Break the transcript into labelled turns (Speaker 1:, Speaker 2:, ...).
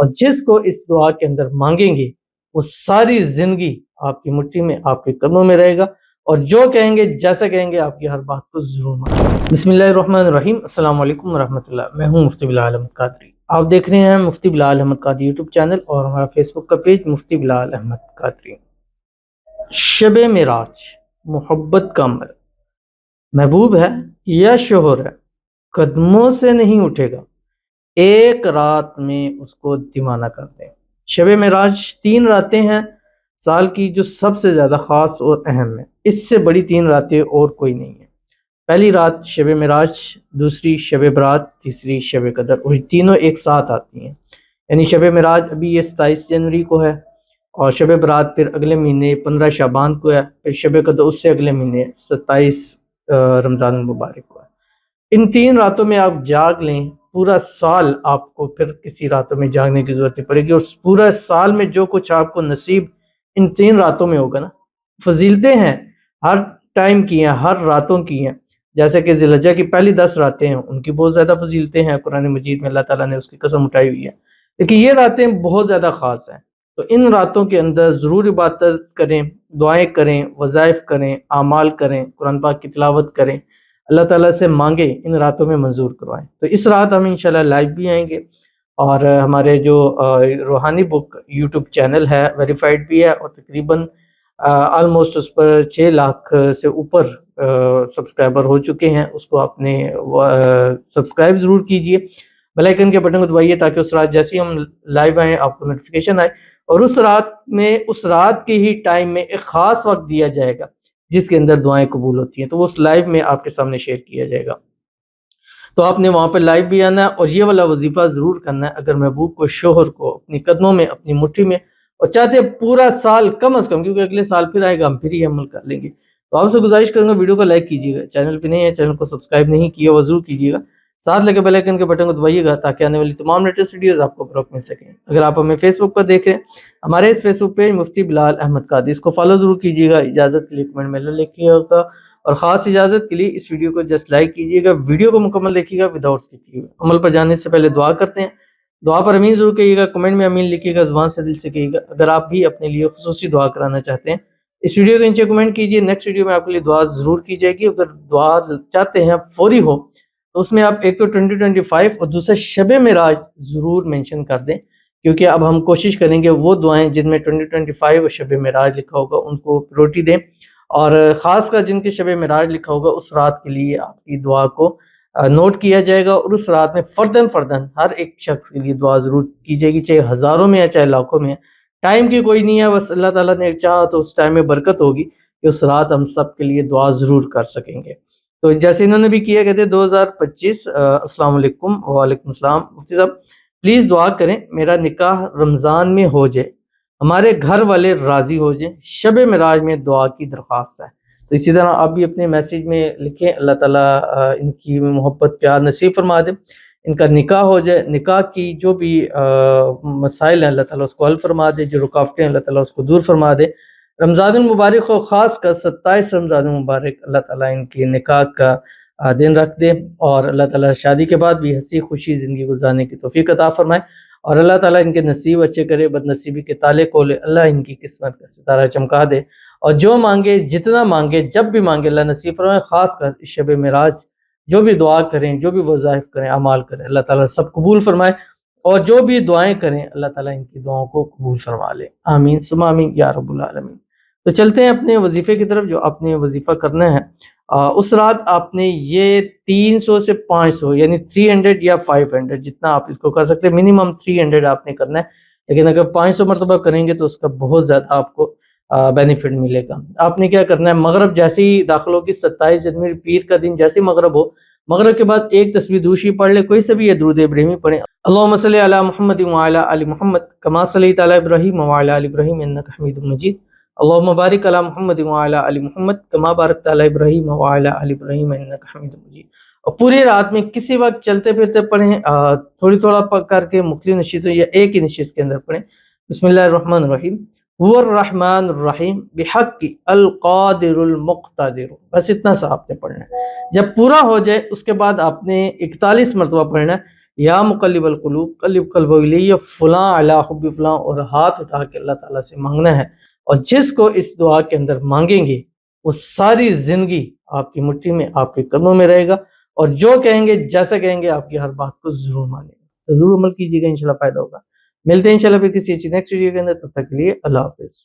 Speaker 1: اور جس کو اس دعا کے اندر مانگیں گے وہ ساری زندگی آپ کی مٹھی میں، آپ کے قدموں میں رہے گا، اور جو کہیں گے، جیسا کہیں گے، آپ کی ہر بات کو ضرور مانیں۔ بسم اللہ الرحمن الرحیم۔ السلام علیکم ورحمۃ اللہ۔ میں ہوں مفتی بلال احمد قادری۔ آپ دیکھ رہے ہیں مفتی بلال احمد قادری یوٹیوب چینل اور ہمارا فیس بک کا پیج مفتی بلال احمد قادری۔ شب معراج محبت کا عمل، محبوب ہے یا شوہر ہے، قدموں سے نہیں اٹھے گا، ایک رات میں اس کو دیوانہ کر دیں۔ شب معراج 3 راتیں ہیں سال کی جو سب سے زیادہ خاص اور اہم ہے، اس سے بڑی 3 راتیں اور کوئی نہیں ہے۔ پہلی رات شب معراج، دوسری شب برات، تیسری شب قدر، اور تینوں ایک ساتھ آتی ہیں۔ یعنی شب معراج ابھی یہ 27 جنوری کو ہے، اور شب برات پھر اگلے مہینے 15 شعبان کو ہے، پھر شب قدر اس سے اگلے مہینے 27 رمضان المبارک کو ہے۔ ان 3 راتوں میں آپ جاگ لیں، پورا سال آپ کو پھر کسی راتوں میں جاگنے کی ضرورت نہیں پڑے گی، اور پورا سال میں جو کچھ آپ کو نصیب ان 3 راتوں میں ہوگا نا، فضیلتیں ہیں ہر ٹائم کی ہیں، ہر راتوں کی ہیں۔ جیسے کہ ذی الحجہ کی پہلی 10 راتیں ہیں، ان کی بہت زیادہ فضیلتیں ہیں، قرآن مجید میں اللہ تعالیٰ نے اس کی قسم اٹھائی ہوئی ہے، لیکن یہ راتیں بہت زیادہ خاص ہیں۔ تو ان راتوں کے اندر ضرور عبادت کریں، دعائیں کریں، وظائف کریں، اعمال کریں، قرآن پاک کی تلاوت کریں، اللہ تعالیٰ سے مانگیں، ان راتوں میں منظور کروائیں۔ تو اس رات ہم انشاءاللہ لائیو بھی آئیں گے، اور ہمارے جو روحانی بک یوٹیوب چینل ہے ویریفائڈ بھی ہے، اور تقریباً آلموسٹ اس پر 6 لاکھ سے اوپر سبسکرائبر ہو چکے ہیں۔ اس کو آپ نے سبسکرائب ضرور کیجئے، بیل آئیکن کے بٹن کو دبائیے تاکہ اس رات جیسے ہی ہم لائیو آئیں آپ کو نوٹیفیکیشن آئے، اور اس رات کے ہی ٹائم میں ایک خاص وقت دیا جائے گا جس کے اندر دعائیں قبول ہوتی ہیں، تو وہ اس لائیو میں آپ کے سامنے شیئر کیا جائے گا۔ تو آپ نے وہاں پہ لائیو بھی آنا ہے، اور یہ والا وظیفہ ضرور کرنا ہے اگر محبوب کو، شوہر کو اپنی قدموں میں، اپنی مٹھی میں، اور چاہتے ہیں پورا سال کم از کم، کیونکہ اگلے سال پھر آئے گا، ہم پھر ہی عمل کر لیں گے۔ تو آپ سے گزارش کروں گا ویڈیو کو لائک کیجیے گا، چینل پہ نہیں ہے چینل کو سبسکرائب نہیں کیا وہ ضرور کیجیے گا، ساتھ لگے بیل آئیکن کے بٹن کو دبائیے گا تاکہ آنے والی تمام لیٹسٹ ویڈیوز آپ کو فوراً مل سکیں۔ اگر آپ ہمیں فیس بک پر دیکھ رہے ہیں، ہمارے اس فیس بک پیج مفتی بلال احمد قادری، اس کو فالو ضرور کیجیے گا۔ اجازت کے لیے کمنٹ میں لکھیے گا، اور خاص اجازت کے لیے اس ویڈیو کو جسٹ لائک کیجیے گا، ویڈیو کو مکمل دیکھیے گا وداؤٹ اسکپ۔ عمل پر جانے سے پہلے دعا کرتے ہیں، دعا پر امین ضرور کہیے گا، کمنٹ میں امین لکھیے گا، زبان سے دل سے کہیے گا۔ اگر آپ بھی اپنے لیے خصوصی دعا کرانا چاہتے ہیں، اس ویڈیو کے نیچے کمنٹ کیجیے، نیکسٹ ویڈیو میں آپ کے لیے دعا ضرور کی جائے گی۔ اگر دعا چاہتے ہیں فوری ہو تو اس میں آپ ایک تو 2025 اور دوسرا شب معراج ضرور مینشن کر دیں، کیونکہ اب ہم کوشش کریں گے وہ دعائیں جن میں 2025 اور شب معراج لکھا ہوگا ان کو پریورٹی دیں، اور خاص کر جن کے شب معراج لکھا ہوگا اس رات کے لیے آپ کی دعا کو نوٹ کیا جائے گا، اور اس رات میں فرداً ہر ایک شخص کے لیے دعا ضرور کی جائے گی، چاہے ہزاروں میں ہے چاہے لاکھوں میں ہے۔ ٹائم کی کوئی نہیں ہے، بس اللہ تعالیٰ نے چاہا تو اس ٹائم میں برکت ہوگی کہ اس رات ہم سب کے لیے دعا ضرور کر سکیں گے۔ تو جیسے انہوں نے بھی کیا، کہتے ہیں 2025 السلام علیکم۔ وعلیکم السلام مفتی صاحب، پلیز دعا کریں میرا نکاح رمضان میں ہو جائے، ہمارے گھر والے راضی ہو جائیں، شب معراج میں دعا کی درخواست ہے۔ تو اسی طرح آپ بھی اپنے میسیج میں لکھیں، اللہ تعالیٰ ان کی محبت پیار نصیب فرما دے، ان کا نکاح ہو جائے، نکاح کی جو بھی مسائل ہیں اللہ تعالیٰ اس کو حل فرما دے، جو رکاوٹیں ہیں اللہ تعالیٰ اس کو دور فرما دے۔ رمضان المبارک کو خاص کر 27 رمضان المبارک اللہ تعالیٰ ان کی نکاح کا دن رکھ دے، اور اللہ تعالیٰ شادی کے بعد بھی ہنسی خوشی زندگی گزارنے کی توفیق عطا فرمائے، اور اللہ تعالیٰ ان کے نصیب اچھے کرے، بد نصیبی کے تالے کھولے، اللہ ان کی قسمت کا ستارہ چمکا دے، اور جو مانگے، جتنا مانگے، جب بھی مانگے اللہ نصیب فرمائے۔ خاص کر اس شب معراج جو بھی دعا کریں، جو بھی وظائف کریں، اعمال کریں، اللہ تعالیٰ سب قبول فرمائے، اور جو بھی دعائیں کریں اللہ تعالیٰ ان کی دعاؤں کو قبول فرما لے، آمین ثم آمین یا رب العالمین۔ تو چلتے ہیں اپنے وظیفے کی طرف، جو آپ نے وظیفہ کرنا ہے اس رات آپ نے یہ 300 سے 500 یعنی 300 یا 500 جتنا آپ اس کو کر سکتے ہیں، منیمم 300 آپ نے کرنا ہے، لیکن اگر 500 مرتبہ کریں گے تو اس کا بہت زیادہ آپ کو بینیفٹ ملے گا۔ آپ نے کیا کرنا ہے، مغرب جیسے ہی داخل ہوگی، 27 جنوری پیر کا دن جیسے ہی مغرب ہو، مغرب کے بعد ایک تسبیح دوشی پڑھ لے، کوئی سے بھی یہ درود ابراہیمی پڑھیں، اللہم صلی علی محمد وعلی آل محمد کما صلیت علی ابراہیم وعلی آل ابراہیم انک حمید مجید، اللہم بارک علی محمد وعلی آل محمد کما بارکت علی ابراہیم وعلی آل ابراہیم انک حمید مجید۔ اور پوری رات میں کسی وقت چلتے پھرتے پڑھیں، تھوڑا کر کے مختلف نشستوں یا ایک ہی نشست کے اندر پڑھیں۔ بسم اللہ الرحمن الرحیم، هو الرحمن الرحیم بحق القادر المقتدر، بس اتنا سا آپ نے پڑھنا ہے۔ جب پورا ہو جائے اس کے بعد آپ نے 41 مرتبہ پڑھنا ہے، یا مقلب القلوب قلب قلب الیہ فلاں علی حب فلاں، اور ہاتھ اٹھا کے اللہ تعالیٰ سے مانگنا ہے، اور جس کو اس دعا کے اندر مانگیں گے وہ ساری زندگی آپ کی مٹھی میں، آپ کے قدموں میں رہے گا، اور جو کہیں گے جیسا کہیں گے آپ کی ہر بات کو ضرور مانیں گے، تو ضرور عمل کیجیے گا، انشاءاللہ فائدہ ہوگا۔ ملتے ہیں انشاءاللہ پھر کسی اچھی نیکسٹ ویڈیو کے اندر، تب تک کے لیے اللہ حافظ۔